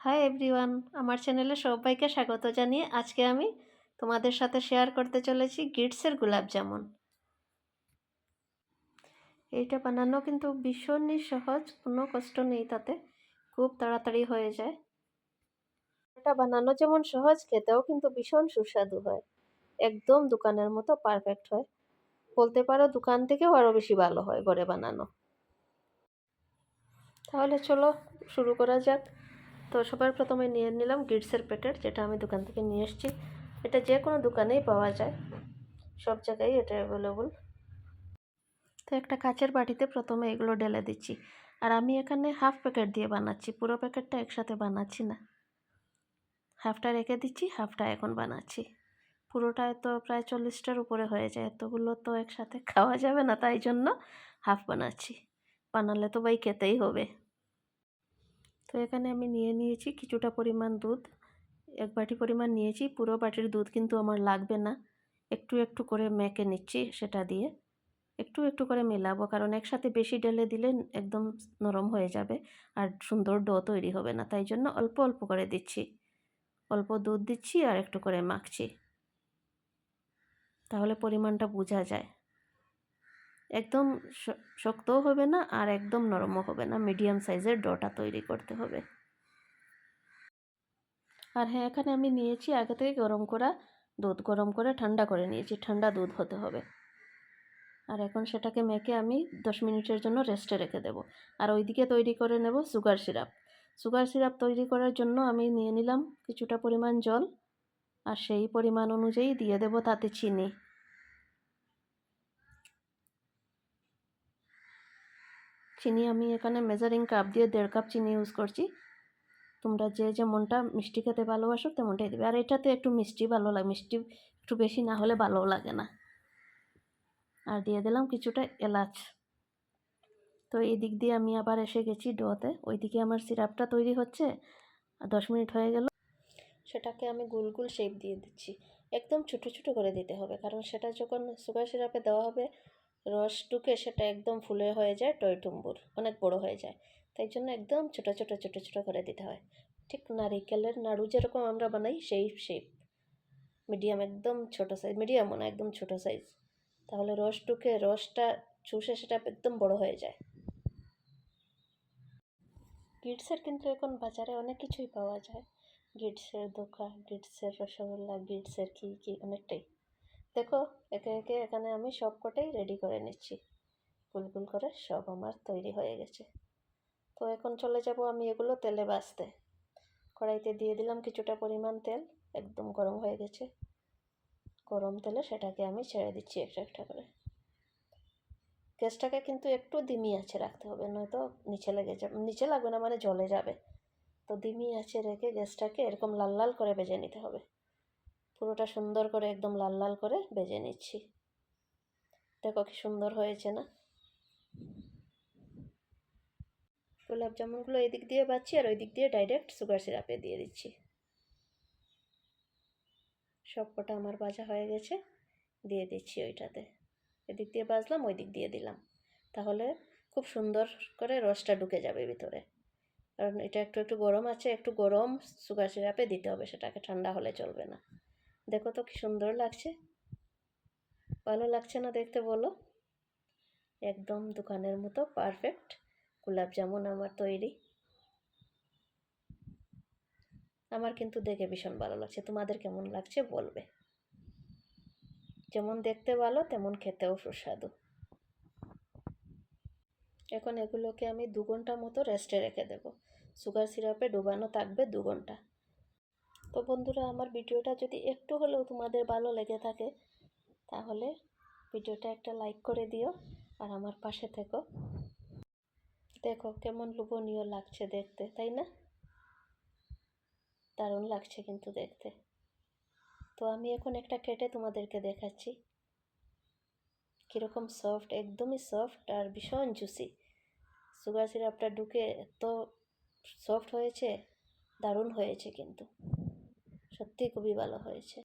Hi everyone, আমার চ্যানেলে সবাইকে স্বাগত জানিয়ে আজকে আমি তোমাদের সাথে শেয়ার করতে চলেছি গিটসের গোলাপ জামুন। এইটা বানানো কিন্তু ভীষণই সহজ, কোনো কষ্ট নেই তাতে, খুব তাড়াতাড়ি হয়ে যায়। এটা বানানো যেমন সহজ, খেতেও কিন্তু ভীষণ সুস্বাদু হয়, একদম দোকানের মতো পারফেক্ট হয়, বলতে পারো দোকান থেকেও আরও বেশি ভালো হয় ঘরে বানানো। তাহলে চলো শুরু করা যাক। তো সবার প্রথমে নিয়ে নিলাম গিটসের প্যাকেট, যেটা আমি দোকান থেকে নিয়ে এসেছি। এটা যে কোনো দোকানেই পাওয়া যায়, সব জায়গায় এটা অ্যাভেলেবল। তো একটা কাচের বাটিতে প্রথমে এগুলো ঢেলে দিচ্ছি। আর আমি এখানে হাফ প্যাকেট দিয়ে বানাচ্ছি, পুরো প্যাকেটটা একসাথে বানাচ্ছি না, হাফটা রেখে দিচ্ছি, হাফটা এখন বানাচ্ছি। পুরোটায় তো প্রায় 40টার উপরে হয়ে যায়, এতগুলো তো একসাথে খাওয়া যাবে না, তাই জন্য হাফ বানাচ্ছি, বানালে তো ভাই খেতেই হবে। তো এখানে আমি নিয়ে নিয়েছি কিছুটা পরিমাণ দুধ, এক বাটি পরিমাণ নিয়েছি। পুরো বাটির দুধ কিন্তু আমার লাগবে না, একটু একটু করে মেখে নিচ্ছি, সেটা দিয়ে একটু একটু করে মেলাবো, কারণ একসাথে বেশি ঢেলে দিলে একদম নরম হয়ে যাবে আর সুন্দর ডো তৈরি হবে না, তাই জন্য অল্প অল্প করে দিচ্ছি, অল্প দুধ দিচ্ছি আর একটু করে মাখছি, তাহলে পরিমাণটা বোঝা যায়। একদম শক্তও হবে না আর একদম নরমও হবে না, মিডিয়াম সাইজের ডোটা তৈরি করতে হবে। আর হ্যাঁ, এখানে আমি নিয়েছি আগে থেকে গরম করা দুধ, গরম করে ঠান্ডা করে নিয়েছি, ঠান্ডা দুধ হতে হবে। আর এখন সেটাকে মেখে আমি 10 মিনিটের জন্য রেস্টে রেখে দেব। আর ওইদিকে তৈরি করে নেব সুগার সিরাপ। সুগার সিরাপ তৈরি করার জন্য আমি নিয়ে নিলাম কিছুটা পরিমাণ জল, আর সেই পরিমাণ অনুযায়ী দিয়ে দেব তাতে চিনি। চিনি আমি এখানে মেজারিং কাপ দিয়ে 1.5 কাপ চিনি ইউজ করছি। তোমরা যে যেমনটা মিষ্টি খেতে ভালোবাসো তেমনটাই দেবে। আর এটাতে একটু মিষ্টি ভালো লাগে, মিষ্টি একটু বেশি না হলে ভালোও লাগে না। আর দিয়ে দিলাম কিছুটা এলাচ। তো এই দিক দিয়ে আমি আবার এসে গেছি ডোতে, ওইদিকে আমার সিরাপটা তৈরি হচ্ছে। 10 মিনিট হয়ে গেল, সেটাকে আমি গোল গোল শেপ দিয়ে দিচ্ছি। একদম ছোটো ছোটো করে দিতে হবে, কারণ সেটা যখন সুগার সিরাপে দেওয়া হবে রস ঢুকে সেটা একদম ফুলে হয়ে যায়, টইটুম্বুর অনেক বড় হয়ে যায়, তাই জন্য একদম ছোটো ছোটো ছোটো ছোটো করে দিতে হয়। ঠিক নারিকেলের নাড়ু যেরকম আমরা বানাই সেই শেপ, মিডিয়াম, একদম ছোটো সাইজ, মিডিয়ামও না, একদম ছোটো সাইজ, তাহলে রস ঢুকে রসটা চুষে সেটা একদম বড় হয়ে যায়। গিটসের কিন্তু এখন বাজারে অনেক কিছুই পাওয়া যায়, গিটসের দোকান, গিটসের রসগোল্লা, গিটসের কী অনেকটাই। দেখো একে একে এখানে আমি সব কটাই রেডি করে নিচ্ছি, গোল গোল করে সব আমার তৈরি হয়ে গেছে। তো এখন চলে যাব আমি এগুলো তেলে ভাজতে। কড়াইতে দিয়ে দিলাম কিছুটা পরিমাণ তেল, একদম গরম হয়ে গেছে। গরম তেলে সেটাকে আমি ছেড়ে দিচ্ছি একটা একটা করে। গ্যাসটাকে কিন্তু একটু ধিমি আঁচে রাখতে হবে, নয়তো নিচে লেগে যাবে, নিচে লাগবে না মানে জ্বলে যাবে। তো ধিমি আঁচে রেখে গ্যাসটাকে এরকম লাল লাল করে ভেজে নিতে হবে, পুরোটা সুন্দর করে একদম লাল লাল করে ভেজে নিচ্ছি। দেখো কি সুন্দর হয়েছে না। গোলাপ জামুনগুলো এই দিক দিয়ে বাচ্ছি আর ওই দিক দিয়ে ডাইরেক্ট সুগার সিরাপে দিয়ে দিচ্ছি। সব কটা আমার ভাজা হয়ে গেছে, দিয়ে দিচ্ছি ওইটাতে। এদিক দিয়ে ভাজলাম, ওই দিক দিয়ে দিলাম, তাহলে খুব সুন্দর করে রসটা ঢুকে যাবে ভিতরে। কারণ এটা একটু একটু গরম আছে, একটু গরম সুগার সিরাপে দিতে হবে, সেটাকে ঠান্ডা হলে চলবে না। দেখো তো কি সুন্দর লাগছে, ভালো লাগছে না দেখতে বলো? একদম দোকানের মতো পারফেক্ট গোলাপ জামুন আমার তৈরি। আমার কিন্তু দেখে ভীষণ ভালো লাগছে, তোমাদের কেমন লাগছে বলবে। যেমন দেখতে ভালো তেমন খেতেও সুস্বাদু। এখন এগুলোকে আমি 2 ঘন্টা মতো রেস্টে রেখে দেব, সুগার সিরাপে ডুবানো থাকবে 2 ঘন্টা। তো বন্ধুরা, আমার ভিডিওটা যদি একটু হলেও তোমাদের ভালো লেগে থাকে তাহলে ভিডিওটা একটা লাইক করে দিও আর আমার পাশে থেকো। দেখো কেমন লোভনীয় লাগছে দেখতে, তাই না? দারুণ লাগছে কিন্তু দেখতে। তো আমি এখন একটা কেটে তোমাদেরকে দেখাচ্ছি কীরকম সফট, একদমই সফট আর ভীষণ জুসি। সুগার সিরাপটা ঢুকে এত সফট হয়েছে, দারুণ হয়েছে কিন্তু, সত্যি খুবই ভালো হয়েছে।